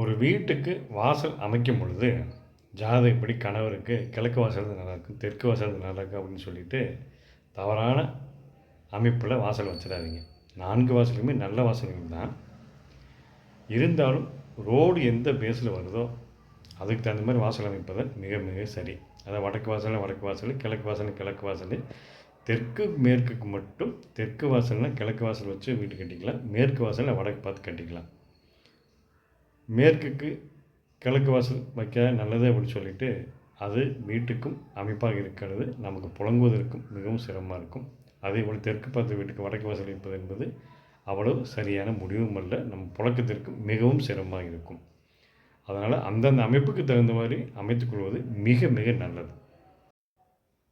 ஒரு வீட்டுக்கு வாசல் அமைக்கும் பொழுது, ஜாதகப்படி கணவருக்கு கிழக்கு வாசல் நல்லாயிருக்கும், தெற்கு வாசல் நல்லாயிருக்கும் அப்படின்னு சொல்லிட்டு, தவறான அமைப்பில வாசல் வச்சிடாதீங்க. 4 வாசலுமே நல்ல வாசல்கள் தான். இருந்தாலும் ரோடு எந்த பேஸில வருதோ, அதுக்கு தகுந்த மாதிரி வாசல் அமைப்பது மிக மிக சரி. அதாவது வடக்கு வாசல்னா வடக்கு வாசல், கிழக்கு வாசல்னா கிழக்கு வாசல். தெற்கு மேற்குக்கு மட்டும் தெற்கு வாசல்னா கிழக்கு வாசல் வச்சு வீடு கட்டிக்கலாம். மேற்கு வாசல்னா வடக்கு பார்த்து கட்டிக்கலாம். மேற்குக்கு கிழக்கு வாசல் வைக்க நல்லது அப்படின்னு சொல்லிட்டு அது வீட்டுக்கும் அமைப்பாக இருக்கிறது, நமக்கு புழங்குவதற்கும் மிகவும் சிரமமாக இருக்கும். அதேபோல் தெற்கு பார்த்த வீட்டுக்கு வடக்கு வாசல் வைப்பது என்பது அவ்வளவு சரியான முடிவும் அல்ல, நம் புழக்கத்திற்கு மிகவும் சிரமமாக இருக்கும். அதனால் அந்தந்த அமைப்புக்கு தகுந்த மாதிரி அமைத்துக்கொள்வது மிக மிக நல்லது.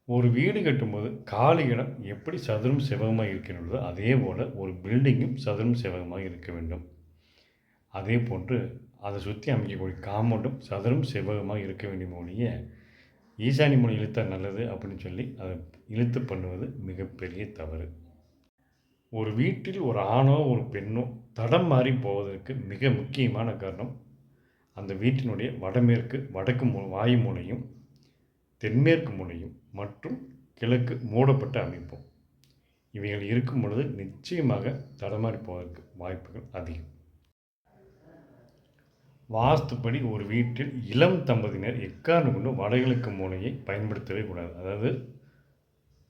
ஒரு வீடு கட்டும்போது காலி இடம் எப்படி சதுரம் செவ்வகமாக இருக்கின்றதோ அதே போல் ஒரு பில்டிங்கும் சதுரம் செவ்வகமாக இருக்க வேண்டும். அதே போன்று அதை சுற்றி அமைக்கக்கூடிய காம்பவுண்டும் சதுரம் செவ்வகமாக இருக்க வேண்டிய ஒழிய ஈசானி மூலை இழுத்தா நல்லது அப்படின்னு சொல்லி அதை இழுத்து பண்ணுவது மிகப்பெரிய தவறு. ஒரு வீட்டில் ஒரு ஆணோ ஒரு பெண்ணோ தடம் மாறி போவதற்கு மிக முக்கியமான காரணம் அந்த வீட்டினுடைய வடமேற்கு வடக்கு வாயு மூலையும் தென்மேற்கு மூலையும் மற்றும் கிழக்கு மூடப்பட்ட அமைப்பும் இவைகள் இருக்கும் பொழுது நிச்சயமாக தடமாறி போவதற்கு வாய்ப்புகள் அதிகம். வாஸ்துப்படி ஒரு வீட்டில் இளம் தம்பதியினர் எக்காரணம் கொண்டு வடகிழக்கு மூலையை பயன்படுத்தவே கூடாது, அதாவது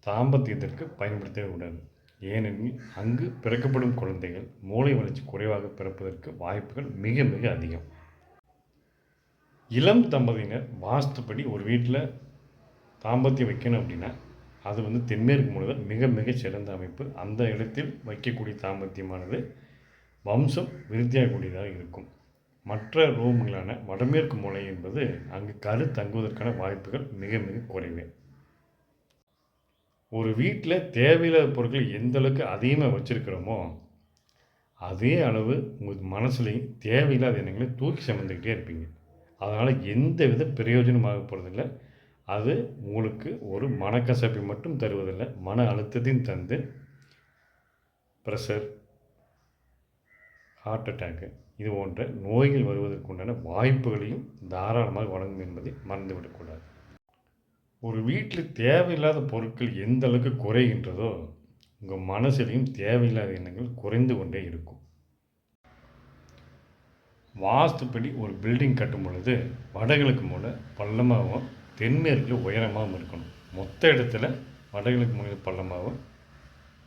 தாம்பத்தியத்திற்கு பயன்படுத்தவே கூடாது. ஏனெனில் அங்கு பிறக்கப்படும் குழந்தைகள் மூளை வளர்ச்சி குறைவாக பிறப்பதற்கு வாய்ப்புகள் மிக மிக அதிகம். இளம் தம்பதியினர் வாஸ்துப்படி ஒரு வீட்டில் தாம்பத்தியம் வைக்கணும் அப்படின்னா அது தென்மேற்கு மூலையில் மிக மிக சிறந்த அமைப்பு. அந்த இடத்தில் வைக்கக்கூடிய தாம்பத்தியமானது வம்சம் விருத்தியாகக்கூடியதாக இருக்கும். மற்ற ரூம்களான வடமேற்கு மூலை என்பது அங்கு கரு தங்குவதற்கான வாய்ப்புகள் மிக மிக குறைவே. ஒரு வீட்டில் தேவையில்லாத பொருட்கள் எந்த அளவுக்கு அதிகமாக வச்சுருக்கிறோமோ அதே அளவு உங்கள் மனசுலையும் தேவையில்லாத எண்ணங்களை தூக்கி சுமந்துக்கிட்டே இருப்பீங்க. அதனால் எந்த வித பிரயோஜனமாக போகிறதில்லை. அது உங்களுக்கு ஒரு மனக்கசப்பை மட்டும் தருவதில்லை, மன அழுத்தத்தையும் தந்து ப்ரெஷர், ஹார்ட் அட்டாக்கு இது போன்ற நோய்கள் வருவதற்கு உண்டான வாய்ப்புகளையும் தாராளமாக வழங்கும் என்பதை மறந்துவிடக்கூடாது. ஒரு வீட்டில் தேவையில்லாத பொருட்கள் எந்த அளவுக்கு குறைகின்றதோ உங்கள் மனசிலையும் தேவையில்லாத எண்ணங்கள் குறைந்து கொண்டே இருக்கும். வாஸ்துப்படி ஒரு பில்டிங் கட்டும் பொழுது வடகிழக்கு மூலை பள்ளமாகவும் தென்மேற்கில் உயரமாகவும் இருக்கணும். மொத்த இடத்துல வடகிழக்கு மூலையில் பள்ளமாகவும்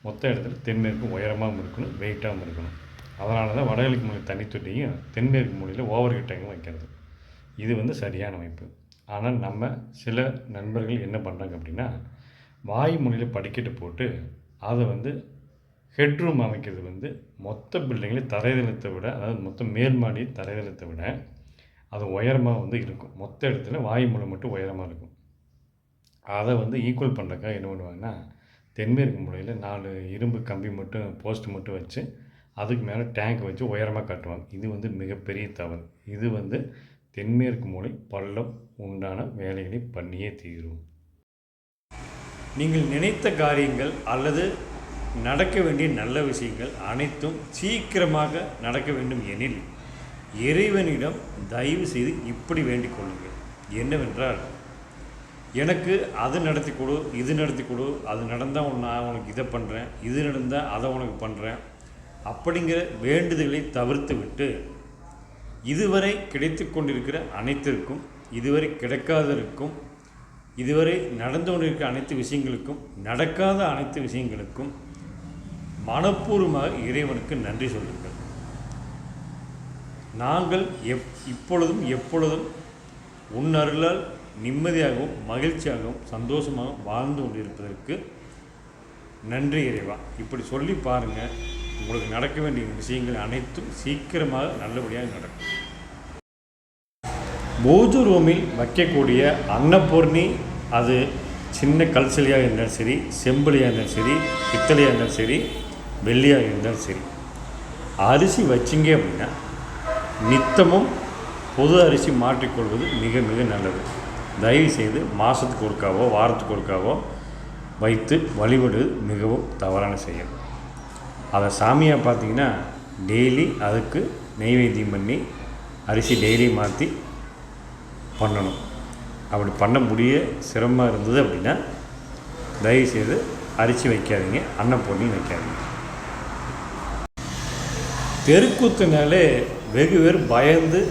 மொத்த இடத்துல தென்மேற்கு உயரமாகவும் இருக்கணும், வெயிட்டாகவும் இருக்கணும். அதனால தான் வடகிழக்கு மூலை தண்ணி தொட்டியும் தென்மேற்கு மூலையில் ஓவர் ஹீட்டாகவும் வைக்கிறது. இது சரியான அமைப்பு. ஆனால் நம்ம சில நண்பர்கள் என்ன பண்ணுறாங்க அப்படின்னா வாயு மூலையில் படிக்கட்டு போட்டு அதை ஹெட்ரூம் அமைக்கிறது மொத்த பில்டிங்கில் தரைதளத்தை விட, அதாவது மொத்த மேல் மாடி தரைதளத்தை விட அது உயரமாக இருக்கும். மொத்த இடத்துல வாயு மூலை மட்டும் உயரமாக இருக்கும். அதை ஈக்குவல் பண்ணுறக்காக என்ன பண்ணுவாங்கன்னா தென்மேற்கு மூலையில் 4 இரும்பு கம்பி மட்டும் போஸ்ட் மட்டும் வச்சு அதுக்கு மேலே டேங்க் வச்சு உயரமாக காட்டுவாங்க. இது மிகப்பெரிய தவறு. இது தென்மேற்கு மூலை பள்ளம் உண்டான வேலைகளை பண்ணியே தீரும். நீங்கள் நினைத்த காரியங்கள் அல்லது நடக்க வேண்டிய நல்ல விஷயங்கள் அனைத்தும் சீக்கிரமாக நடக்க வேண்டும் எனில் இறைவனிடம் தயவு செய்து இப்படி வேண்டிக் கொள்ளுங்கள். என்னவென்றால், எனக்கு அது நடத்தி கொடு, இது நடத்தி கொடு, அது நடந்தால் நான் உனக்கு இதை பண்ணுறேன், இது நடந்தால் அதை உனக்கு பண்ணுறேன் அப்படிங்கிற வேண்டுதலை தவிர்த்து விட்டு இதுவரை கிடைத்து கொண்டிருக்கிற அனைத்திற்கும், இதுவரை கிடைக்காததற்கும், இதுவரை நடந்து கொண்டிருக்கிற அனைத்து விஷயங்களுக்கும், நடக்காத அனைத்து விஷயங்களுக்கும் மனப்பூர்வமாக இறைவனுக்கு நன்றி சொல்லுங்கள். நாங்கள் இப்பொழுதும் எப்பொழுதும் உன் அருளால் நிம்மதியாகவும் மகிழ்ச்சியாகவும் சந்தோஷமாகவும் வாழ்ந்து கொண்டிருப்பதற்கு நன்றி இறைவா. இப்படி சொல்லி பாருங்கள், உங்களுக்கு நடக்க வேண்டிய விஷயங்கள் அனைத்தும் சீக்கிரமாக நல்லபடியாக நடக்கும். பூஜை ரூமில் வைக்கக்கூடிய அன்னபூர்ணி, அது சின்ன கல்சலியாக இருந்தாலும் சரி, செம்பலியாக இருந்தாலும் சரி, பித்தளையாக இருந்தாலும் சரி, வெள்ளியாக இருந்தாலும் சரி, அரிசி வச்சிங்க அப்படின்னா நித்தமும் பொது அரிசி மாற்றிக்கொள்வது மிக மிக நல்லது. தயவுசெய்து மாதத்துக்கு ஒருக்காவோ வாரத்துக்கு ஒருக்காவோ வைத்து வழிபடுவது மிகவும் தவறான செயல். அதை சாமியாக பார்த்திங்கன்னா டெய்லி அதுக்கு நெய்வேத்தியம் பண்ணி அரிசி டெய்லி மாற்றி பண்ணணும். அப்படி பண்ண முடிய சிரமமாக இருந்தது அப்படின்னா தயவுசெய்து அரிசி வைக்காதீங்க, அன்னப்பொடியும் வைக்காதீங்க. தெருக்கூத்துனாலே வெகு பேர் பயந்து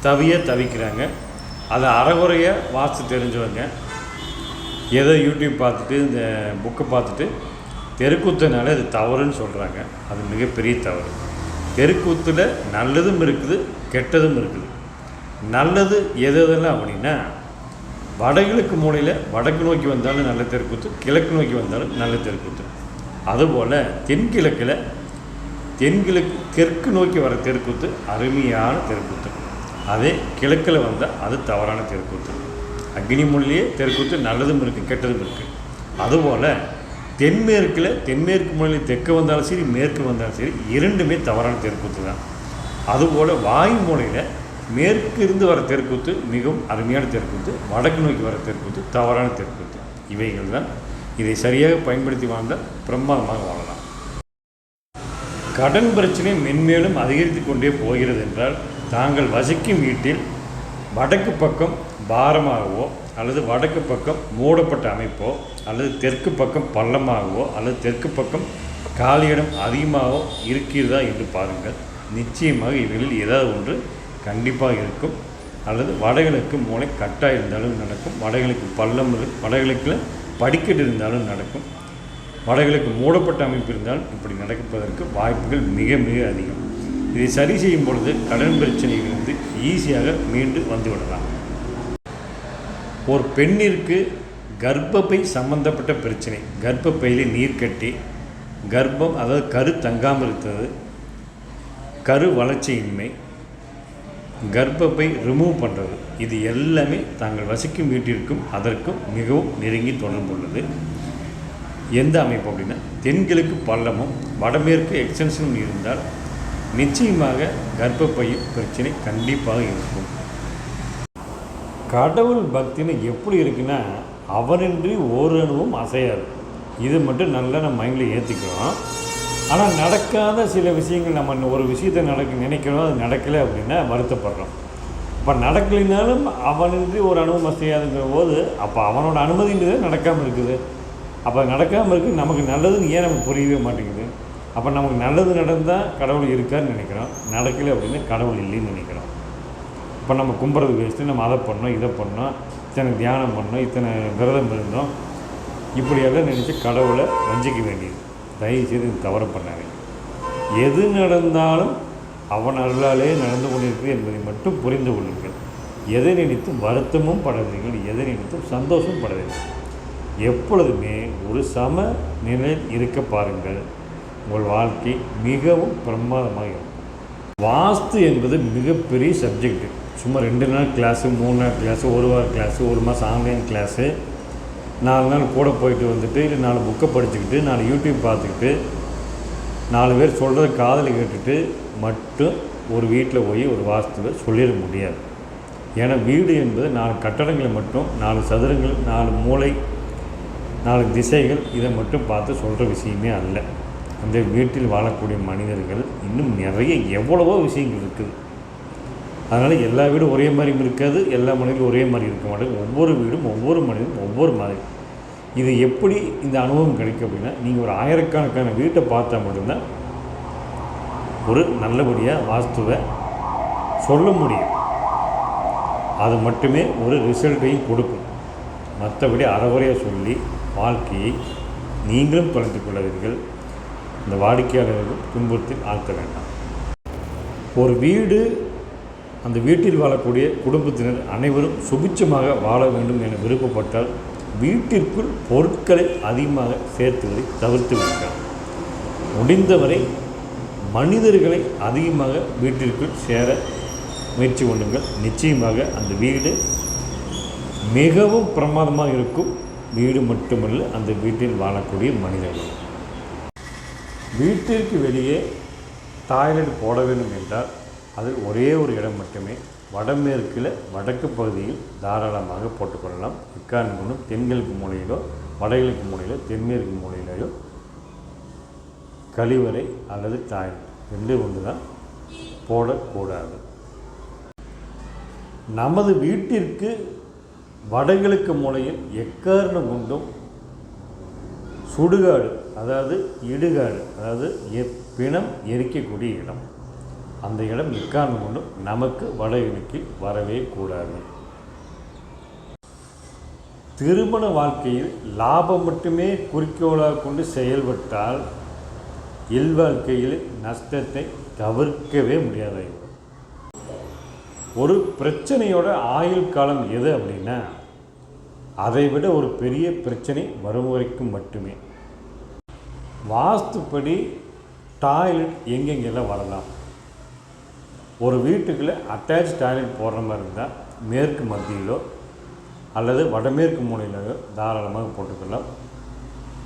தவிக்கிறாங்க. அதை அறகுறையாக வாசித்து தெரிஞ்சவங்க ஏதோ யூடியூப் பார்த்துட்டு இந்த புக்கை பார்த்துட்டு தெருக்கூத்துனாலே அது தவறுன்னு சொல்கிறாங்க. அது மிகப்பெரிய தவறு. தெருக்கூத்தில் நல்லதும் இருக்குது, கெட்டதும் இருக்குது. நல்லது எதெல்லாம் அப்படின்னா, வடகிழக்கு மூலையில் வடக்கு நோக்கி வந்தாலும் நல்ல தெருக்கூத்து, கிழக்கு நோக்கி வந்தாலும் நல்ல தெருக்கூத்து. அதுபோல் தென்கிழக்கு தெற்கு நோக்கி வர தெருக்கூத்து அருமையான தெருக்கூத்து. அதே கிழக்கில் வந்தால் அது தவறான தெருக்கூத்து. அக்னி மொழியே தெருக்கூத்து நல்லதும் இருக்குது, கெட்டதும் இருக்குது. அதுபோல் தென்மேற்கு மொழியில் தெற்கு வந்தாலும் சரி, மேற்கு வந்தாலும் சரி, இரண்டுமே தவறான தெருக்கூத்து தான். அதுபோல் வாயு மூலையில் மேற்கு இருந்து வர தெருக்கூத்து மிகவும் அருமையான தெருக்கூத்து, வடக்கு நோக்கி வர தெருக்கூத்து தவறான தெருக்கூத்து. இவைகள் தான். இதை சரியாக பயன்படுத்தி வாழ்ந்தால் பிரமாதமாக வாழலாம். கடன் பிரச்சனை மென்மேலும் அதிகரித்து கொண்டே போகிறது என்றால், தாங்கள் வசிக்கும் வீட்டில் வடக்கு பக்கம் பாரமாகவோ அல்லது வடக்கு பக்கம் மூடப்பட்ட அமைப்போ அல்லது தெற்கு பக்கம் பள்ளமாகவோ அல்லது தெற்கு பக்கம் காலியிடம் அதிகமாகவோ இருக்கிறதா என்று பாருங்கள். நிச்சயமாக இவைகளில் ஏதாவது ஒன்று கண்டிப்பாக இருக்கும். அல்லது வடகிழக்கு மூளை கட்டாக இருந்தாலும் நடக்கும், வடகிழக்கு பள்ளம், வடகிழக்கில் படிக்கட்டு இருந்தாலும் நடக்கும், வடகிழக்கு மூடப்பட்ட அமைப்பு இருந்தாலும் இப்படி நடப்பதற்கு வாய்ப்புகள் மிக மிக அதிகம். இதை சரி செய்யும் பொழுது கடன் பிரச்சனையிலிருந்து ஈஸியாக மீண்டு வந்துவிடலாம். ஒரு பெண்ணிற்கு கர்ப்பப்பை சம்பந்தப்பட்ட பிரச்சனை, கர்ப்பப்பையில் நீர் கட்டி கர்ப்பம், அதாவது கரு தங்காமல் இருக்கிறது, கரு வளர்ச்சியின்மை, கர்ப்பப்பை ரிமூவ் பண்ணுறது, இது எல்லாமே தாங்கள் வசிக்கும் வீட்டிற்கும் அதற்கும் மிகவும் நெருங்கி தொடர்புள்ளது. எந்த அமைப்பு அப்படின்னா, தென்கிழக்கு பள்ளமும் வடமேற்கு எக்ஸ்டென்ஷனும் இருந்தால் நிச்சயமாக கர்ப்பப்பையின் பிரச்சனை கண்டிப்பாக இருக்கும். கடவுள் பக்தின்னு எப்படி இருக்குன்னா, அவனின்றி ஒரு அணுவும் அசையாது. இது மட்டும் நல்லா நம்ம மைண்டில் ஏற்றிக்கிறோம். ஆனால் நடக்காத சில விஷயங்கள், நம்ம ஒரு விஷயத்தை நினைக்கிறோம், அது நடக்கலை அப்படின்னா வருத்தப்படுறோம். இப்போ நடக்கலைனாலும் அவனின்றி ஒரு அணுவும் அசையாதுங்கிற போது அப்போ அவனோட அனுமதின்றது நடக்காமல் இருக்குது. அப்போ நடக்காமல் இருக்குது, நமக்கு நல்லதுன்னு ஏன் நமக்கு புரியவே மாட்டேங்குது. அப்போ நமக்கு நல்லது நடந்தால் கடவுள் இருக்கான்னு நினைக்கிறோம், நடக்கலை அப்படின்னா கடவுள் இல்லைன்னு நினைக்கிறோம். இப்போ நம்ம கும்புறது வேஸ்ட்டு, நம்ம அதை பண்ணோம், இதை பண்ணோம், இத்தனை தியானம் பண்ணோம், இத்தனை விரதம் இருந்தோம், இப்படியெல்லாம் நினச்சி கடவுளை வஞ்சிக்க வேண்டியது. தயவுசெய்து இது தவறு பண்ணாங்க. எது நடந்தாலும் அவன் அருளாலே நடந்து கொண்டிருக்கிறது என்பதை மட்டும் புரிந்து கொள்ளுங்கள். எதை நினைத்தும் வருத்தமும் படாதீர்கள், எதை நினைத்தும் சந்தோஷமும் படாதீர்கள். எப்பொழுதுமே ஒரு சம நிலையில் இருக்க பாருங்கள். உங்கள் வாழ்க்கை மிகவும் பிரமாதமாக இருக்கும். வாஸ்து என்பது மிகப்பெரிய சப்ஜெக்டு. சும்மா 2 நாள் கிளாஸு, 3 நாள் கிளாஸு, 1 வார கிளாஸு, 1 மாதம் ஆன்லைன் கிளாஸு, 4 நாள் கூட போயிட்டு வந்துட்டு, இல்லை 4 புக்கை படிச்சுக்கிட்டு, 4 யூடியூப் பார்த்துக்கிட்டு, 4 பேர் சொல்கிறத காதில் கேட்டுட்டு மட்டும் ஒரு வீட்டில் போய் ஒரு வாஸ்துவை சொல்லிட முடியாது. ஏன்னா வீடு என்பது 4 கட்டடங்களை மட்டும், 4 சதுரங்கள், 4 மூளை, 4 திசைகள், இதை மட்டும் பார்த்து சொல்கிற விஷயமே அல்ல. அந்த வீட்டில் வாழக்கூடிய மனிதர்கள் இன்னும் நிறைய எவ்வளவோ விஷயங்கள் இருக்குது. அதனால் எல்லா வீடும் ஒரே மாதிரி இருக்காது, எல்லா மனிதர்களும் ஒரே மாதிரி இருக்க மாட்டாங்க. ஒவ்வொரு வீடும் ஒவ்வொரு மனிதனும் ஒவ்வொரு மாதிரி. இது எப்படி இந்த அனுபவம் கிடைக்கும் அப்படின்னா, நீங்கள் ஒரு ஆயிரக்கணக்கான வீட்டை பார்த்தா மட்டும்தான் ஒரு நல்லபடியாக வாஸ்துவை சொல்ல முடியும். அது மட்டுமே ஒரு ரிசல்ட்டையும் கொடுக்கும். மற்றபடி அறகுறையாக சொல்லி வாழ்க்கையை நீங்களும் தொலைத்து கொள்ளாதீர்கள், இந்த வாடிக்கையாளர்கள் துன்பத்தில் ஆழ்த்த வேண்டாம். ஒரு வீடு, அந்த வீட்டில் வாழக்கூடிய குடும்பத்தினர் அனைவரும் சுபிட்சமாக வாழ வேண்டும் என விருப்பப்பட்டால் வீட்டிற்குள் பொருட்களை அதிகமாக சேர்த்துவதை தவிர்த்து விடுங்கள். முடிந்தவரை மனிதர்களை அதிகமாக வீட்டிற்குள் சேர முயற்சி கொள்ளுங்கள். நிச்சயமாக அந்த வீடு மிகவும் பிரமாதமாக இருக்கும். வீடு மட்டுமல்ல, அந்த வீட்டில் வாழக்கூடிய மனிதர்கள். வீட்டிற்கு வெளியே டாய்லெட் போட வேண்டும் என்றால் அதில் ஒரே ஒரு இடம் மட்டுமே, வடமேற்கில் வடக்கு பகுதியில் தாராளமாக போட்டுக்கொள்ளலாம். எக்காரணம் தென்கிழக்கு மூலையிலோ வடகிழக்கு மூலையிலோ தென்மேற்கு மூலையிலோ கழிவறை அல்லது டாய்லெட் 2 ஒன்று தான் போடக்கூடாது. நமது வீட்டிற்கு வடகிழக்கு மூலையில் எக்காரணம் கொண்டும் சுடுகாடு, அதாவது இடுகாடு, அதாவது பிணம் எரிக்கக்கூடிய இடம், அந்த இடம் எக்காரணம் கொண்டும் நமக்கு வடகிழக்கில் வரவே கூடாது. திருமண வாழ்க்கையில் லாபம் மட்டுமே குறிக்கோளாக கொண்டு செயல்பட்டால் இல்வாழ்க்கையில் நஷ்டத்தை தவிர்க்கவே முடியாது. ஒரு பிரச்சனையோட ஆயுள் காலம் எது அப்படின்னா, அதை விட ஒரு பெரிய பிரச்சனை வரும் வரைக்கும் மட்டுமே. வாஸ்துப்படி டாய்லெட் எங்கெங்கெல்லாம் வரலாம்? ஒரு வீட்டுக்குள்ளே அட்டாச் டாய்லெட் போடுற மாதிரி இருந்தால் மேற்கு மத்தியிலோ அல்லது வடமேற்கு மூலையிலோ தாராளமாக போட்டுக்கலாம்.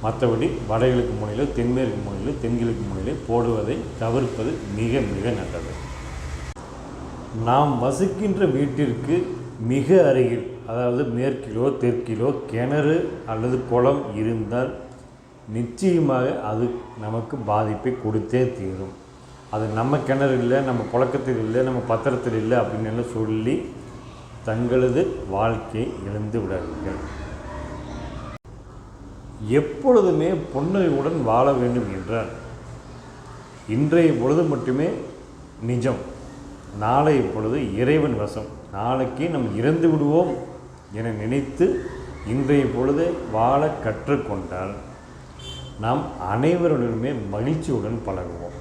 மற்றபடி வடகிழக்கு மூலையிலோ தென்மேற்கு மூலையிலோ தென்கிழக்கு மூலையிலோ போடுவதை தவிர்ப்பது மிக மிக நல்லது. நாம் வசிக்கின்ற வீட்டிற்கு மிக அருகில், அதாவது மேற்கிலோ தெற்கிலோ கிணறு அல்லது குளம் இருந்தால் நிச்சயமாக அது நமக்கு பாதிப்பை கொடுத்தே தீரும். அது நம்ம கிணறு இல்லை, நம்ம புழக்கத்தில் இல்லை, நம்ம பத்திரத்தில் இல்லை அப்படின்னு சொல்லி தங்களது வாழ்க்கையை இழந்து விடாதீர்கள். எப்பொழுதுமே புன்னகையுடன் வாழ வேண்டும் என்றால் இன்றைய பொழுது மட்டுமே நிஜம், நாளைய பொழுது இறைவன் வசம். நாளைக்கு நம்ம இறந்து விடுவோம் என நினைத்து இன்றைய பொழுதை வாழ கற்றுக்கொண்டால் நாம் அனைவருடனுமே மகிழ்ச்சியுடன் பழகுவோம்.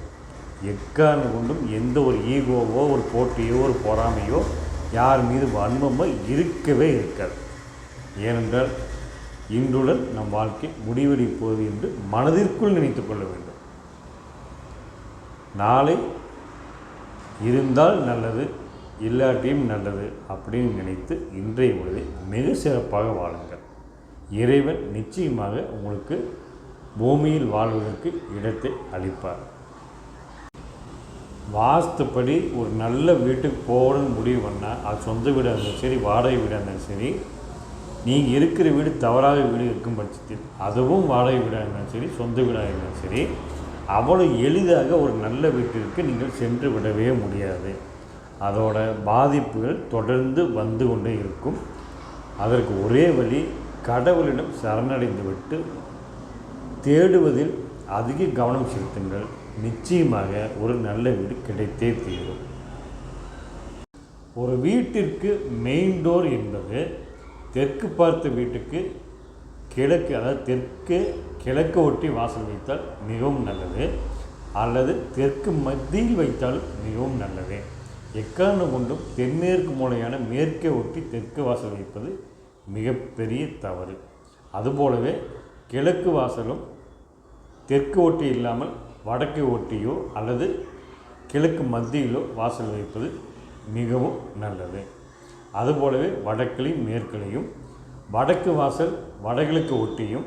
எக்காரணம் கொண்டும் எந்த ஒரு ஈகோவோ ஒரு போட்டியோ ஒரு பொறாமையோ யார் மீது வன்மமோ இருக்கவே இருக்காது. ஏனென்றால் இன்றுடன் நம் வாழ்க்கை முடிவெடுப்போம் போகுது என்று மனதிற்குள் நினைத்து கொள்ள வேண்டும். நாளை இருந்தால் நல்லது, இல்லாட்டியும் நல்லது அப்படின்னு நினைத்து இன்றைய பொழுதை மிக சிறப்பாக வாழுங்கள். இறைவன் நிச்சயமாக உங்களுக்கு பூமியில் வாழ்வதற்கு இடத்தை அளிப்பார். வாஸ்துப்படி ஒரு நல்ல வீட்டுக்கு போகணும்னு முடிவு பண்ணால், அது சொந்த வீடாக இருந்தாலும் சரி, வாடகை வீடாக இருந்தாலும் சரி, நீங்கள் இருக்கிற வீடு தவறாக வீடு இருக்கும் பட்சத்தில், அதுவும் வாடகை வீடாக இருந்தாலும் சரி, சொந்த வீடாக இருந்தாலும் சரி, அவ்வளோ எளிதாக ஒரு நல்ல வீட்டிற்கு நீங்கள் சென்று விடவே முடியாது. அதோட பாதிப்புகள் தொடர்ந்து வந்து கொண்டே இருக்கும். அதற்கு ஒரே வழி, கடவுளிடம் சரணடைந்து விட்டு தேடுவதில் அதிக கவனம் செலுத்துங்கள். நிச்சயமாக ஒரு நல்ல வீடு கிடைத்தே தீரும். ஒரு வீட்டிற்கு மெயின் டோர் என்பது தெற்கு பார்த்த வீட்டுக்கு கிழக்கு, அதாவது கிழக்கு ஒட்டி வாசல் வைத்தால் மிகவும் நல்லது, அல்லது தெற்கு மத்தியில் வைத்தாலும் மிகவும் நல்லது. எக்காரணம் கொண்டும் தென்மேற்கு மூலையான மேற்கே ஒட்டி தெற்கு வாசல் வைப்பது மிகப்பெரிய தவறு. அதுபோலவே கிழக்கு வாசலும் தெற்கு ஒட்டி இல்லாமல் வடக்கு ஒட்டியோ அல்லது கிழக்கு மத்தியிலோ வாசல் வைப்பது மிகவும் நல்லது. அதுபோலவே வடக்கிலையும் மேற்கிலையும் வடக்கு வாசல் வடகிழக்கு ஒட்டியும்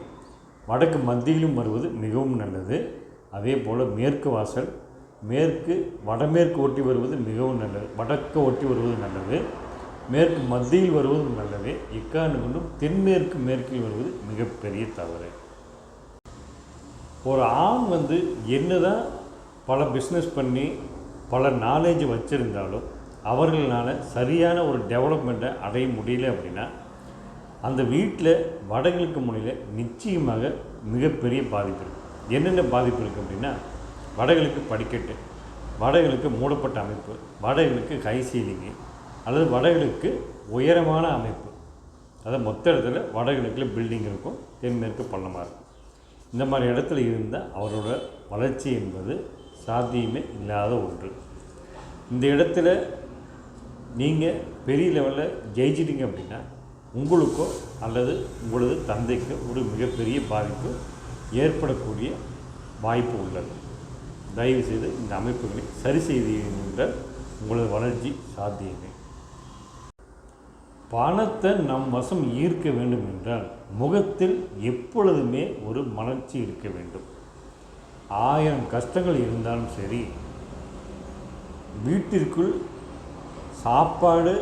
வடக்கு மத்தியிலும் வருவது மிகவும் நல்லது. அதே போல் மேற்கு வாசல் வடமேற்கு ஒட்டி வருவது மிகவும் நல்லது, வடக்கு ஒட்டி வருவது நல்லது, மேற்கு மத்தியில் வருவது நல்லது. இக்காரணம் கொண்டும் மேற்கில் வருவது மிகப்பெரிய தவறு. ஒரு ஆண் என்னதான் பல பிஸ்னஸ் பண்ணி பல நாலேஜ் வச்சுருந்தாலும் அவர்களால் சரியான ஒரு டெவலப்மெண்ட்டை அடைய முடியல அப்படின்னா அந்த வீட்டில் வடகிழக்கு முனையில் நிச்சயமாக மிகப்பெரிய பாதிப்பு இருக்குது. என்னென்ன பாதிப்பு இருக்குது அப்படின்னா, வடகிழக்கு படிக்கட்டு, வடகிழக்கு மூடப்பட்ட அமைப்பு, வடகிழக்கு ஹை சீலிங்கு அல்லது வடகிழக்கு உயரமான அமைப்பு, அதாவது மொத்த இடத்துல வடகிழக்கில் பில்டிங் இருக்கும், தென்மேற்கு பள்ளமாக இருக்கும். இந்த மாதிரி இடத்துல இருந்தால் அவரோட வளர்ச்சி என்பது சாத்தியமே இல்லாத ஒன்று. இந்த இடத்துல நீங்கள் பெரிய லெவலில் ஜெயிச்சிட்டிங்க அப்படின்னா உங்களுக்கோ அல்லது உங்களது தந்தைக்கோ ஒரு மிகப்பெரிய பாதிப்பு ஏற்படக்கூடிய வாய்ப்பு உள்ளது. தயவுசெய்து இந்த அமைப்புகளை சரி செய்த உங்களது வளர்ச்சி சாத்தியமே. பணத்தை நம் வசம் ஈர்க்க வேண்டும் என்றால் முகத்தில் எப்பொழுதுமே ஒரு மலர்ச்சி இருக்க வேண்டும். 1000 கஷ்டங்கள் இருந்தாலும் சரி, வீட்டிற்குள் சாப்பாடு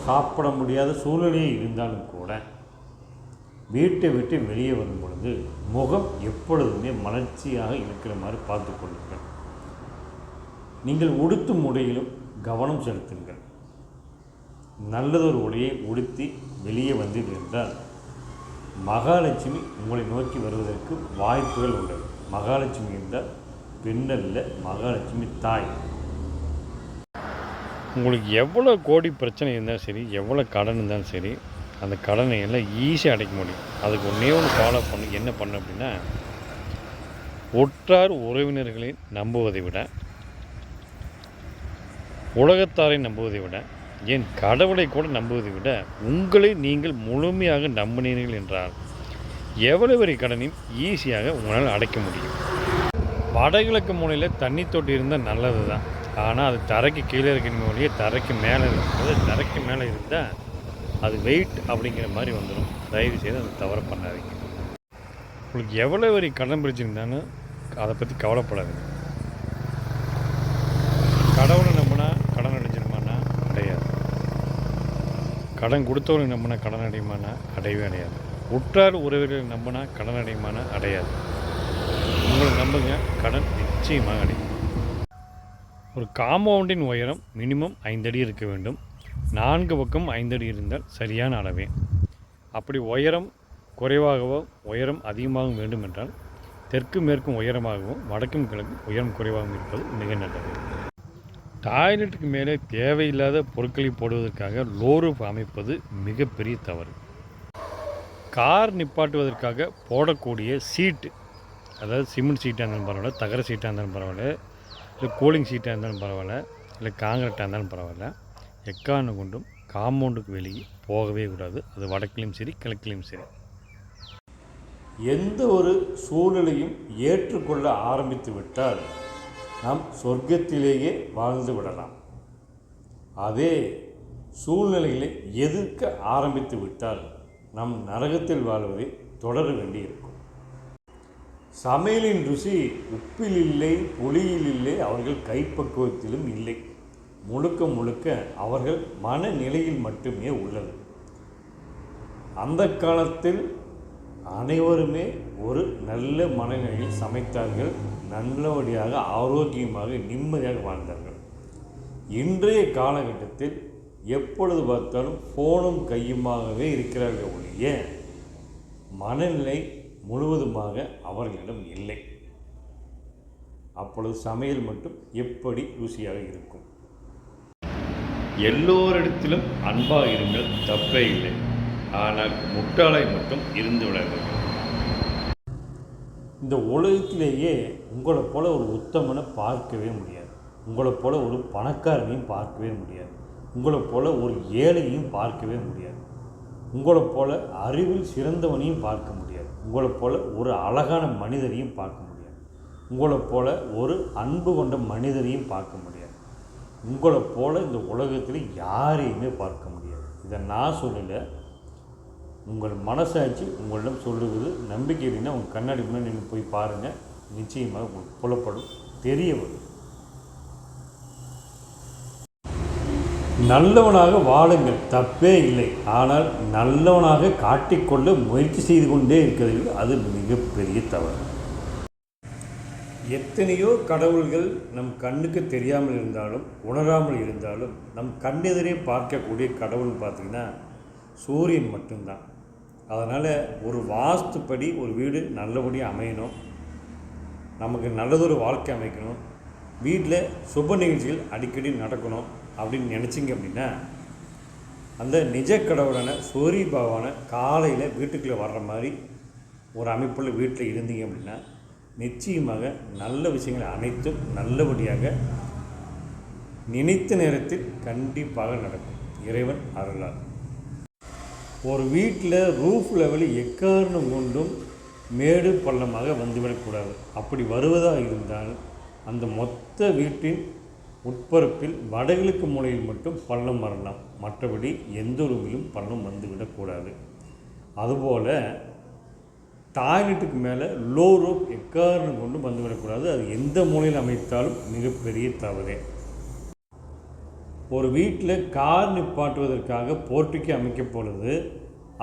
சாப்பிட முடியாத சூழ்நிலையே இருந்தாலும் கூட வீட்டை விட்டு வெளியே வரும் பொழுது முகம் எப்பொழுதுமே மலர்ச்சியாக இருக்கிற மாதிரி பார்த்து கொள்ளுங்கள். நீங்கள் உடுத்தும் முறையிலும் கவனம் செலுத்துங்கள். நல்லதொரு உடையை உடுத்தி வெளியே வந்தீர்கள் என்றால் மகாலட்சுமி உங்களை நோக்கி வருவதற்கு வாய்ப்புகள் உள்ளது. மகாலட்சுமி என்றால் பெண்ணல்ல, மகாலட்சுமி தாய். உங்களுக்கு எவ்வளோ கோடி பிரச்சனை இருந்தாலும் சரி, எவ்வளோ கடன் இருந்தாலும் சரி, அந்த கடனை எல்லாம் ஈஸியாக அடைக்க முடியும். அதுக்கு ஒன்றே ஒன்று ஃபாலோ பண்ணி என்ன பண்ண அப்படின்னா, ஒற்றார் உறவினர்களை நம்புவதை விட, உலகத்தாரை நம்புவதை விட, ஏன் கடவுளை கூட நம்புவதை விட, உங்களை நீங்கள் முழுமையாக நம்பினீர்கள் என்றால் எவ்வளோ பெரிய கடனையும் ஈஸியாக உங்களால் அடைக்க முடியும். வடகிழக்கு மூலையில் தண்ணி தொட்டி இருந்தால் நல்லது தான். ஆனால் அது தரைக்கு கீழே இருக்கணும் ஒழிய தரைக்கு மேலே இருக்கும்போது, தரைக்கு மேலே இருந்தால் அது வெயிட் அப்படிங்கிற மாதிரி வந்துடும். தயவு செய்து அதை தவறு பண்ணாதீங்க. உங்களுக்கு எவ்வளோ பெரிய கடன் பிடிச்சிருந்தாலும் அதை பற்றி கவலைப்படாதீங்க. கடவுளை நம்பினா கடன் அடைஞ்சிருமானா அடையாது. கடன் கொடுத்தவனை நம்பினா கடன் அடையுமானா அடையவே அடையாது. உற்றார் உறவினர்களை நம்பினா கடன் அடையுமானா அடையாது. உங்களை நம்புங்க, கடன் நிச்சயமாக அடையும். ஒரு காம்பவுண்டின் உயரம் மினிமம் 5 அடி இருக்க வேண்டும். 4 பக்கம் 5 அடி இருந்தால் சரியான அளவே. அப்படி உயரம் குறைவாகவோ உயரம் அதிகமாகவும் வேண்டும் என்றால் தெற்கு மேற்கும் உயரமாகவும் வடக்கும் கிழக்கும் உயரம் குறைவாகவும் இருப்பது மிக நல்லது. டாய்லெட்டுக்கு மேலே தேவையில்லாத பொருட்களை போடுவதற்காக லோ ரூஃப் அமைப்பது மிகப்பெரிய தவறு. கார் நிப்பாட்டுவதற்காக போடக்கூடிய சீட்டு, அதாவது சிமெண்ட் சீட்டாக இருந்தாலும் பரவாயில்ல, தகர சீட்டாக இருந்தாலும் பரவாயில்ல, இல்லை கூலிங் சீட்டாக இருந்தாலும் பரவாயில்ல, இல்லை காங்கிரீட்டாக இருந்தாலும் பரவாயில்ல, எக்காரணம் கொண்டும் காம்பவுண்டுக்கு வெளியே போகவே கூடாது. அது வடக்கிலையும் சரி கிழக்கிலையும் சரி. எந்த ஒரு சூழ்நிலையும் ஏற்றுக்கொள்ள ஆரம்பித்து விட்டால் நாம் சொர்க்கத்திலேயே வாழ்ந்து விடலாம். அதே சூழ்நிலைகளை எதிர்க்க ஆரம்பித்து விட்டால் நம் நரகத்தில் வாழ்வதை தொடர வேண்டியிருக்கும். சமையலின் ருசி உப்பில் இல்லை, புளியில் இல்லை, அவர்கள் கைப்பக்குவத்திலும் இல்லை. முழுக்க முழுக்க அவர்கள் மனநிலையில் மட்டுமே உள்ளது. அந்த காலத்தில் அனைவருமே ஒரு நல்ல மனநிலையில் சமைத்தார்கள், நல்லபடியாக ஆரோக்கியமாக நிம்மதியாக வாழ்ந்தார்கள். இன்றைய காலகட்டத்தில் எப்பொழுது பார்த்தாலும் ஃபோனும் கையுமாகவே இருக்கிறார்கள் ஒழிய மனநிலை முழுவதுமாக அவர்களிடம் இல்லை. அப்பொழுது சமையல் மட்டும் எப்படி ருசியாக இருக்கும். எல்லோரிடத்திலும் அன்பாக இருங்கள், தப்பே இல்லை. ஆனால் முட்டாளாய் மட்டும் இருந்து விடாதீர்கள். இந்த உலகத்திலேயே உங்களை போல ஒரு உத்தமனை பார்க்கவே முடியாது. உங்களை போல ஒரு பணக்காரனையும் பார்க்கவே முடியாது. உங்களை போல ஒரு ஏழையையும் பார்க்கவே முடியாது. உங்களை போல அறிவில் சிறந்தவனையும் பார்க்க முடியாது. உங்களை போல ஒரு அழகான மனிதரையும் பார்க்க முடியாது. உங்களை போல ஒரு அன்பு கொண்ட மனிதரையும் பார்க்க முடியாது. உங்களை போல இந்த உலகத்தில் யாரையுமே பார்க்க முடியாது. இதை நான் சொல்லலை, உங்கள் மனசாட்சி உங்களிடம் சொல்லுவது. நம்பிக்கை இல்லைன்னா உங்கள் கண்ணாடி முன்னாடி நீங்கள் போய் பாருங்கள், நிச்சயமாக உங்களுக்கு புலப்படும், தெரிய வரும். நல்லவனாக வாழுங்கள், தப்பே இல்லை. ஆனால் நல்லவனாக காட்டிக்கொள்ள முயற்சி செய்து கொண்டே இருக்கிறது, அது மிகப்பெரிய தவறு. எத்தனையோ கடவுள்கள் நம் கண்ணுக்கு தெரியாமல் இருந்தாலும் உணராமல் இருந்தாலும் நம் கண்ணெதிரே பார்க்கக்கூடிய கடவுள் பார்த்திங்கன்னா சூரியன் மட்டும்தான். அதனால் ஒரு வாஸ்துப்படி ஒரு வீடு நல்லபடியாக அமையணும், நமக்கு நல்லதொரு வாழ்க்கை அமைக்கணும், வீட்டில் சுப நிகழ்ச்சிகள் அடிக்கடி நடக்கணும் அப்படின்னு நினச்சிங்க அப்படின்னா அந்த நிஜ கடவுளான சூரிய பகவானை காலையில் வீட்டுக்குள்ளே வர்ற மாதிரி ஒரு அமைப்பில் வீட்டில் இருந்தீங்க அப்படின்னா நிச்சயமாக நல்ல விஷயங்களை அனைத்தும் நல்லபடியாக நினைத்த நேரத்தில் கண்டிப்பாக நடக்கும். இறைவன் அருளால். ஒரு வீட்டில் ரூஃப் லெவலில் எக்காரணம் கொண்டும் மேடு பள்ளமாக வந்துவிடக்கூடாது. அப்படி வருவதாக இருந்தால் அந்த மொத்த வீட்டின் உட்பரப்பில் வடகிழக்கு மூலையில் மட்டும் பள்ளம் வரலாம், மற்றபடி எந்த ரூமிலும் பள்ளம் வந்துவிடக்கூடாது. அதுபோல் டாய்லெட்டுக்கு மேலே லோ ரூப் எக்காரணம் கொண்டு வந்துவிடக்கூடாது. அது எந்த மூலையில் அமைத்தாலும் மிகப்பெரிய தவறே. ஒரு வீட்டில் கார் நிப்பாட்டுவதற்காக போர்ட்டிக்கு அமைக்கப் பொழுது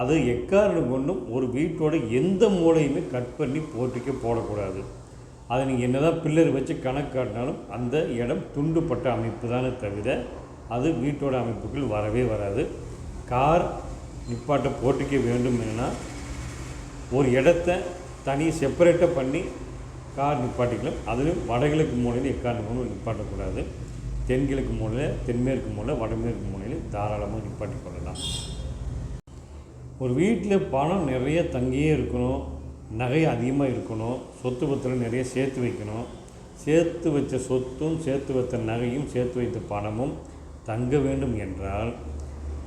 அது எக்காரணம் கொண்டும் ஒரு வீட்டோட எந்த மூலையுமே கட் பண்ணி போர்ட்டிக்கு போடக்கூடாது. அதை நீங்கள் என்ன தான் பில்லர் வச்சு கணக்கு காட்டினாலும் அந்த இடம் துண்டுப்பட்ட அமைப்பு தானே தவிர அது வீட்டோட அமைப்புக்குள் வரவே வராது. கார் நிப்பாட்ட போட்டிக்க வேண்டும் என்னா ஒரு இடத்த தனி செப்பரேட்டாக பண்ணி கார் நிப்பாட்டிக்கலாம். அதுலேயும் வடகிழக்கு மூலையில் எக்காரணமும் நிப்பாட்டக்கூடாது. தென்கிழக்கு மூலையில், தென்மேற்கு மூலையில், வடமேற்கு மூலையில் தாராளமாக நிப்பாட்டி கொள்ளலாம். ஒரு வீட்டில் பணம் நிறைய தங்கியே இருக்கணும், நகை அதிகமாக இருக்கணும், சொத்து பத்திரம் நிறைய சேர்த்து வைக்கணும். சேர்த்து வச்ச சொத்தும் சேர்த்து வைத்த நகையும் சேர்த்து வைத்த பணமும் தங்க வேண்டும் என்றால்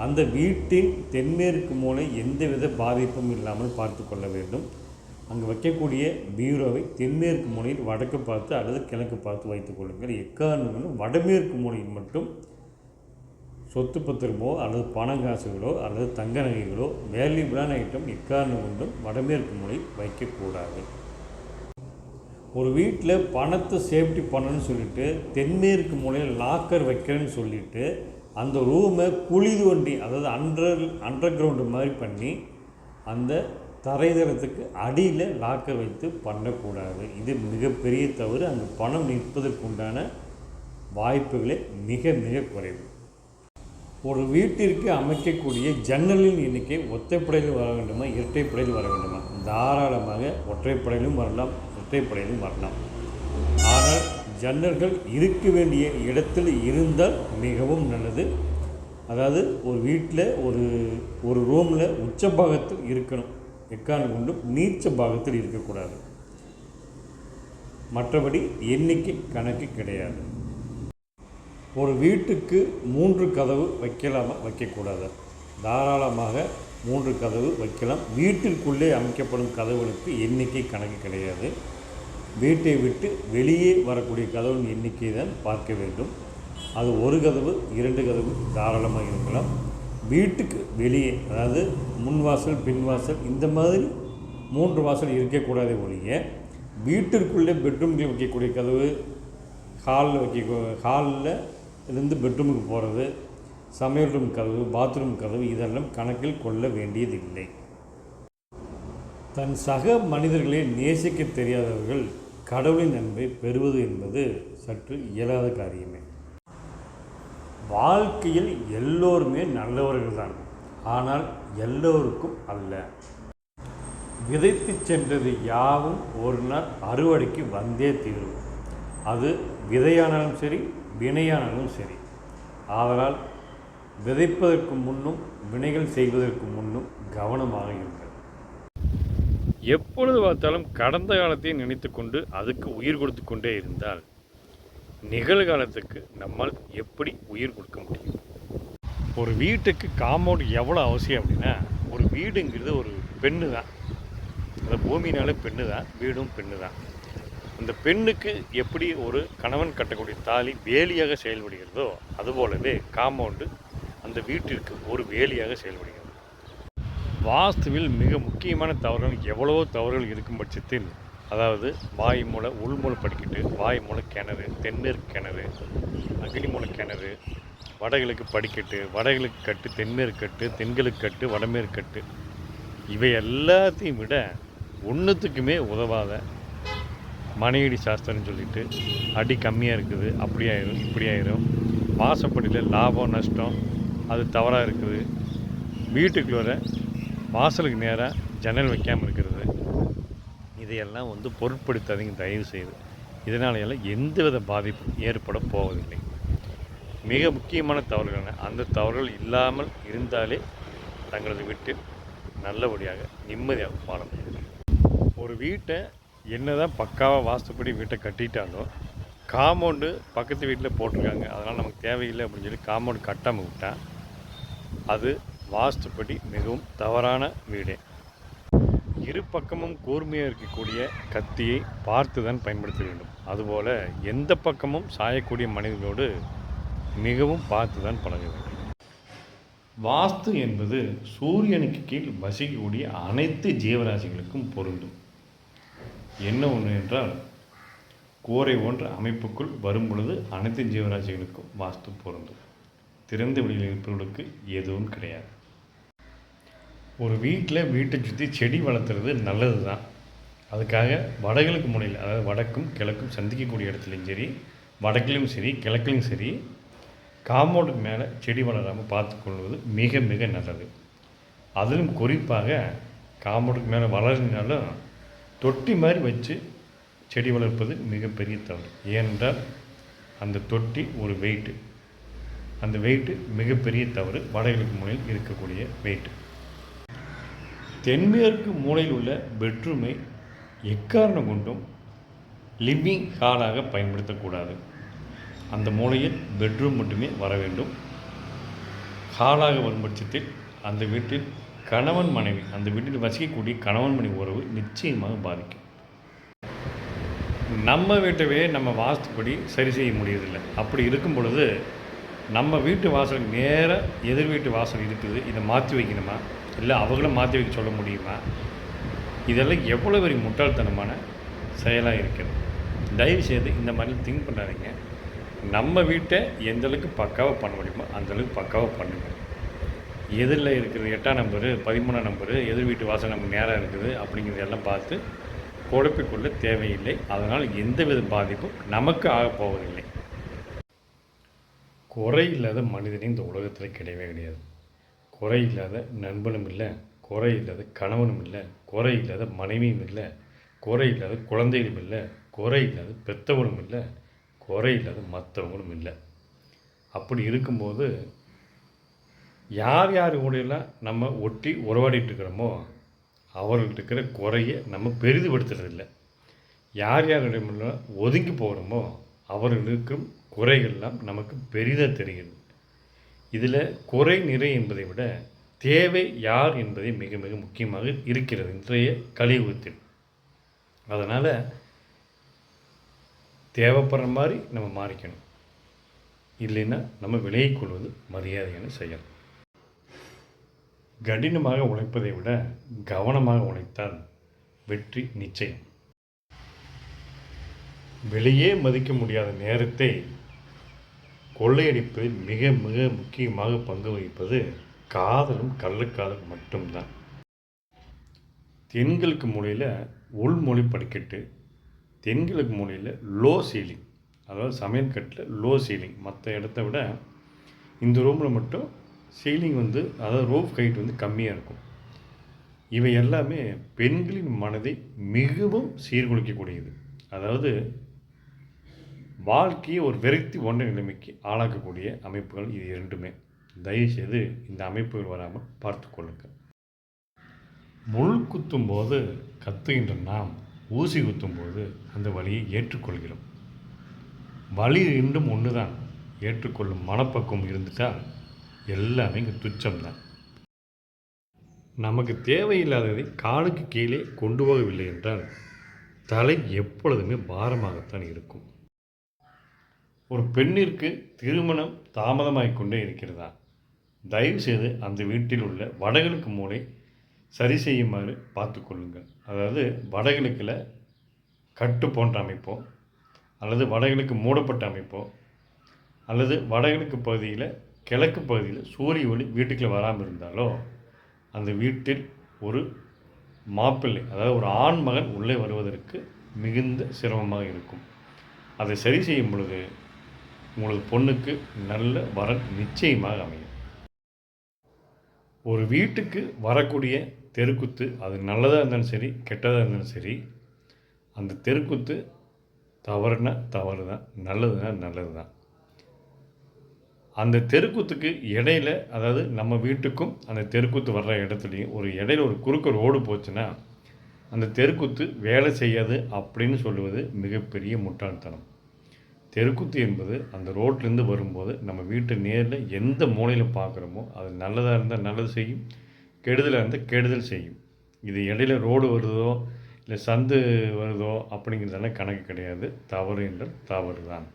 அந்த வீட்டின் தென்மேற்கு மூலை எந்தவித பாதிப்பும் இல்லாமல் பார்த்து கொள்ள வேண்டும். அங்கே வைக்கக்கூடிய பீரோவை தென்மேற்கு மூலையில் வடக்கு பார்த்து அல்லது கிழக்கு பார்த்து வைத்துக் கொள்ளுங்கள். எக்காரணங்களும் வடமேற்கு மூலையில் மட்டும் சொத்து பத்திரமோ அல்லது பணங்காசுகளோ அல்லது தங்க நகைகளோ வேல்யூபிளான ஐட்டம் எக்காரணம் கொண்டும் வடமேற்கு மூலையில் வைக்கக்கூடாது. ஒரு வீட்டில் பணத்தை சேஃப்டி பண்ணணும்னு சொல்லிட்டு தென்மேற்கு மூலையில் லாக்கர் வைக்கிறேன்னு சொல்லிவிட்டு அந்த ரூமை குழி தோண்டி, அதாவது அண்டர் கிரவுண்டு மாதிரி பண்ணி அந்த தரைதளத்துக்கு அடியில் லாக்கர் வைத்து பண்ணக்கூடாது. இது மிகப்பெரிய தவறு. அங்கு பணம் நிற்பதற்கு உண்டான வாய்ப்புகளே மிக மிக குறைவு. ஒரு வீட்டிற்கு அமைக்கக்கூடிய ஜன்னலின் எண்ணிக்கை ஒற்றைப்படையில் வர வேண்டுமா, இரட்டைப்படையில் வர வேண்டுமா? தாராளமாக ஒற்றைப்படையிலும் வரலாம், இரட்டைப்படையிலும் வரலாம். ஆனால் ஜன்னல்கள் இருக்க வேண்டிய இடத்தில் இருந்தால் மிகவும் நல்லது. அதாவது ஒரு வீட்டில் ஒரு ரூமில் உச்ச பாகத்தில் இருக்கணும், எக்காரணம் கொண்டும் நீச்ச பாகத்தில் இருக்கக்கூடாது. மற்றபடி எண்ணிக்கை கணக்கு கிடையாது. ஒரு வீட்டுக்கு 3 கதவு வைக்கலாமா, வைக்கக்கூடாது? தாராளமாக 3 கதவு வைக்கலாம். வீட்டிற்குள்ளே அமைக்கப்படும் கதவுகளுக்கு எண்ணிக்கை கணக்கு கிடையாது. வீட்டை விட்டு வெளியே வரக்கூடிய கதவின் எண்ணிக்கை தான் பார்க்க வேண்டும். அது 1 கதவு 2 கதவு தாராளமாக இருக்கலாம். வீட்டுக்கு வெளியே, அதாவது முன்வாசல் பின்வாசல் இந்த மாதிரி 3 வாசல் இருக்கக்கூடாதே ஒழிய வீட்டிற்குள்ளே பெட்ரூம்களில் வைக்கக்கூடிய கதவு, ஹாலில் இருந்து பெட்ரூமுக்கு போகிறது, சமையல் ரூம் கதவு, பாத்ரூம் கதவு இதெல்லாம் கணக்கில் கொள்ள வேண்டியதில்லை. தன் சக மனிதர்களை நேசிக்க தெரியாதவர்கள் கடவுளின் அன்பை பெறுவது என்பது சற்று இயலாத காரியமே. வாழ்க்கையில் எல்லோருமே நல்லவர்கள்தான், ஆனால் எல்லோருக்கும் அல்ல. விதைத்து சென்றது யாவும் ஒரு நாள் அறுவடைக்கு வந்தே தீரும். அது விதையானாலும் சரி, வினையானாலும் சரி. ஆதலால் விதைப்பதற்கு முன்னும் வினைகள் செய்வதற்கு முன்னும் கவனமாக இருங்கள். எப்பொழுது பார்த்தாலும் கடந்த காலத்தை நினைத்து கொண்டு அதுக்கு உயிர் கொடுத்து கொண்டே இருந்தால் நிகழ்காலத்துக்கு நம்மால் எப்படி உயிர் கொடுக்க முடியும்? ஒரு வீட்டுக்கு காம்பவுண்ட் எவ்வளோ அவசியம் அப்படின்னா, ஒரு வீடுங்கிறது ஒரு பெண்ணு தான். அந்த பூமினாலே பெண்ணு தான், வீடும் பெண்ணு தான். அந்த பெண்ணுக்கு எப்படி ஒரு கணவன் கட்டக்கூடிய தாலி வேலியாக செயல்படுகிறதோ அதுபோலவே காம்பவுண்டு அந்த வீட்டிற்கு ஒரு வேலியாக செயல்படுகிறது. வாஸ்துவில் மிக முக்கியமான தவறுகள் எவ்வளவோ தவறுகள் இருக்கும் பட்சத்தில், அதாவது வாய் மூலை உள்மூலை படிக்கட்டு, வாய் மூலை கிணறு, தென்மேற்கு கிணறு, அக்னி மூலை கிணறு, வடகிழக்கு படிக்கட்டு, வடகிழக்கு கட்டு, தென்மேற்கு கட்டு, தென்கிழக்கு கட்டு, வடமேற்கு கட்டு, இவை எல்லாத்தையும் விட ஒன்றுத்துக்குமே உதவாத மனையடி சாஸ்திரம்னு சொல்லிட்டு அடி கம்மியாக இருக்குது, அப்படி ஆயிரும் இப்படி ஆயிரும், வாசப்படியில் லாபம் நஷ்டம் அது தவறாக இருக்குது, வீட்டுக்கு வர வாசலுக்கு நேராக ஜன்னல் வைக்காமல் இருக்கிறது, இதையெல்லாம் பொருட்படுத்தாதீங்க தயவு செய்து. இதனால எல்லாம் எந்தவித பாதிப்பும் ஏற்பட போவதில்லை. மிக முக்கியமான தவறுகள் அந்த தவறுகள் இல்லாமல் இருந்தாலே தங்களது வீட்டில் நல்லபடியாக நிம்மதியாக வாழ முடியும். ஒரு வீட்டை என்னதான் பக்காவாக வாஸ்துப்படி வீட்டை கட்டிட்டாலும் காம்பவுண்டு பக்கத்து வீட்டில் போட்டிருக்காங்க, அதனால் நமக்கு தேவையில்லை அப்படின்னு சொல்லி காம்பவுண்டு கட்டாமல் விட்டால் அது வாஸ்துப்படி மிகவும் தவறான வீடே. இரு பக்கமும் கூர்மையாக இருக்கக்கூடிய கத்தியை பார்த்து தான் பயன்படுத்த வேண்டும். அதுபோல் எந்த பக்கமும் சாயக்கூடிய மனிதர்களோடு மிகவும் பார்த்து தான் பழக வேண்டும். வாஸ்து என்பது சூரியனுக்கு கீழ் வசிக்கக்கூடிய அனைத்து ஜீவராசிகளுக்கும் பொருந்தும். என்ன ஒன்று என்றால், கூரை போன்ற அமைப்புக்குள் வரும் பொழுது அனைத்து ஜீவராசிகளுக்கும் வாஸ்து பொருந்தும். திறந்த வெளியில் இருப்பவர்களுக்கு எதுவும் கிடையாது. ஒரு வீட்டை சுற்றி செடி வளர்த்துறது நல்லது தான். அதுக்காக வடகிழக்கு முனையில், அதாவது வடக்கும் கிழக்கும் சந்திக்கக்கூடிய இடத்துலையும் சரி, வடக்கிலும் சரி கிழக்கிலும் சரி, காம்பவுண்டுக்கு மேலே செடி வளராமல் பார்த்துக்கொள்வது மிக மிக நல்லது. அதிலும் குறிப்பாக காம்பவுண்டுக்கு மேலே வளர்னாலும் தொட்டி மாதிரி வச்சு செடி வளர்ப்பது மிகப்பெரிய தவறு. ஏனென்றால் அந்த தொட்டி ஒரு வெயிட்டு, அந்த வெயிட்டு மிகப்பெரிய தவறு. வடகிழக்கு மூலையில் இருக்கக்கூடிய வெயிட்டு. தென்மேற்கு மூலையில் உள்ள பெட்ரூமை எக்காரணம் கொண்டும் லிவிங் ஹாலாக பயன்படுத்தக்கூடாது. அந்த மூலையில் பெட்ரூம் மட்டுமே வர வேண்டும். ஹாலாக வரும் பட்சத்தில் அந்த வீட்டில் கணவன் மனைவி, அந்த வீட்டில் வசிக்கக்கூடிய கணவன் மனைவி உறவு நிச்சயமாக பாதிக்கும். நம்ம வீட்டவே நம்ம வாஸ்துப்படி சரி செய்ய முடியறதில்லை. அப்படி இருக்கும் பொழுது நம்ம வீட்டு வாசல் நேராக எதிர் வீட்டு வாசல் இருக்குது, இதை மாற்றி வைக்கணுமா, இல்லை அவங்களும் மாற்றி வைக்க சொல்ல முடியுமா? இதெல்லாம் எவ்வளோ பெரிய முட்டாள்தனமான செயலாக இருக்கிறது. தயவுசெய்து இந்த மாதிரி திங்க் பண்ணாதீங்க. நம்ம வீட்டை எந்தளவுக்கு பக்காவாக பண்ண முடியுமோ அந்தளவுக்கு பக்காவாக பண்ணுங்கள். எதிரில் இருக்கிற 8ஆம் நம்பரு 13ஆம் நம்பரு எதிர் வீட்டு வாசல் நமக்கு நேராக இருக்குது அப்படிங்கிறதெல்லாம் பார்த்து குழப்பிக்கொள்ள தேவையில்லை. அதனால் எந்தவித பாதிப்பும் நமக்கு ஆகப்போவதில்லை. குறை இல்லாத மனிதனே இந்த உலகத்தில் கிடையவே கிடையாது. குறை இல்லாத நண்பனும் இல்லை, குறை இல்லாத கணவனும் இல்லை, குறை இல்லாத மனைவியும் இல்லை, குறை இல்லாத குழந்தைகளும் இல்லை, குறை இல்லாத பெற்றவனும் இல்லை, குறை இல்லாத மற்றவங்களும் இல்லை. அப்படி இருக்கும்போது யார் யார் கூடையெல்லாம் நம்ம ஒட்டி உறவாடிட்டு இருக்கிறோமோ அவர்கள்ட்ட இருக்கிற குறையை நம்ம பெரிதுபடுத்துறதில்லை. யார் யாரிடமெல்லாம் ஒதுங்கி போகிறோமோ அவர்களுக்கும் குறைகள்லாம் நமக்கு பெரிதாக தெரிகிறது. இதில் குறை நிறை என்பதை விட தேவை யார் என்பதை மிக மிக முக்கியமாக இருக்கிறது இன்றைய கலியுகத்தில். அதனால் தேவைப்படுற மாதிரி நம்ம மாறிக்கணும். இல்லைன்னா நம்ம விலகிக் கொள்வது மரியாதையான செயல். கடினமாக உழைப்பதை விட கவனமாக உழைத்தால் வெற்றி நிச்சயம். வெளியே மதிக்க முடியாத நேரத்தை கொள்ளையடிப்பதில் மிக மிக முக்கியமாக பங்கு வகிப்பது காதலும் கள்ளக்காதல் மட்டும்தான். தென்கிழக்கு மூலையில் உள்மொழி படிக்கட்டு, தென்கிழக்கு மூலையில் லோ சீலிங், அதாவது சமையல் கட்டில் லோ சீலிங். மற்ற இடத்த விட இந்த ரூமில் மட்டும் சீலிங் அதாவது ரூஃப் ஹைட் கம்மியாக இருக்கும். இவை எல்லாமே பெண்களின் மனதை மிகவும் சீர்குலைக்கக்கூடியது. அதாவது வாழ்க்கையை ஒரு விரக்தி ஒன்ற நிலைமைக்கு ஆளாக்கக்கூடிய அமைப்புகள் இது இரண்டுமே. தயவுசெய்து இந்த அமைப்புகள் வராமல் பார்த்து கொள்ளுங்கள். முள் குத்தும் போது கத்துகின்ற நாம் ஊசி குத்தும் போது அந்த வலியை ஏற்றுக்கொள்கிறோம். வலி ரெண்டும் ஒன்று தான். ஏற்றுக்கொள்ளும் மனப்பக்குவம் இருந்துட்டால் எல்லாமே இங்கே துச்சம்தான். நமக்கு தேவையில்லாததை காலுக்கு கீழே கொண்டு போகவில்லை என்றால் தலை எப்பொழுதுமே பாரமாகத்தான் இருக்கும். ஒரு பெண்ணிற்கு திருமணம் தாமதமாகிக்கொண்டே இருக்கிறதா? தயவுசெய்து அந்த வீட்டில் உள்ள வடகிழக்கு மூலை சரி செய்யுமாறு பார்த்து கொள்ளுங்கள். அதாவது வடகிழக்கில் கட்டு போன்ற அமைப்போ, அல்லது வடகிழக்கு மூடப்பட்ட அமைப்போ, அல்லது வடகிழக்கு பகுதியில் கிழக்கு பகுதியில் சூரிய ஒளி வீட்டுக்குள்ளே வராமல் இருந்தாலோ அந்த வீட்டில் ஒரு மாப்பிள்ளை, அதாவது ஒரு ஆண் மகன் உள்ளே வருவதற்கு மிகுந்த சிரமமாக இருக்கும். அதை சரி செய்யும் பொழுது உங்களது பொண்ணுக்கு நல்ல வரன் நிச்சயமாக அமையும். ஒரு வீட்டுக்கு வரக்கூடிய தெருக்குத்து, அது நல்லதாக இருந்தாலும் சரி கெட்டதாக இருந்தாலும் சரி, அந்த தெருக்குத்து தவறுனா தவறு தான், நல்லதுன்னா நல்லது தான். அந்த தெருக்குத்துக்கு இடையில, அதாவது நம்ம வீட்டுக்கும் அந்த தெருக்குத்து வர்ற இடத்துலையும் ஒரு இடையில ஒரு குறுக்க ரோடு போச்சுன்னா அந்த தெருக்குத்து வேலை செய்யாது அப்படின்னு சொல்லுவது மிகப்பெரிய முட்டாள்தனம். தெருக்குத்து என்பது அந்த ரோட்லேருந்து வரும்போது நம்ம வீட்டு நேரில் எந்த மூலையில் பார்க்குறோமோ அது நல்லதாக இருந்தால் நல்லது செய்யும், கெடுதலாக இருந்தால் கெடுதல் செய்யும். இது இடையில ரோடு வருதோ இல்லை சந்து வருதோ அப்படிங்கிறதெல்லாம் கணக்கு கிடையாது. தவறு என்றால் தவறு தான்.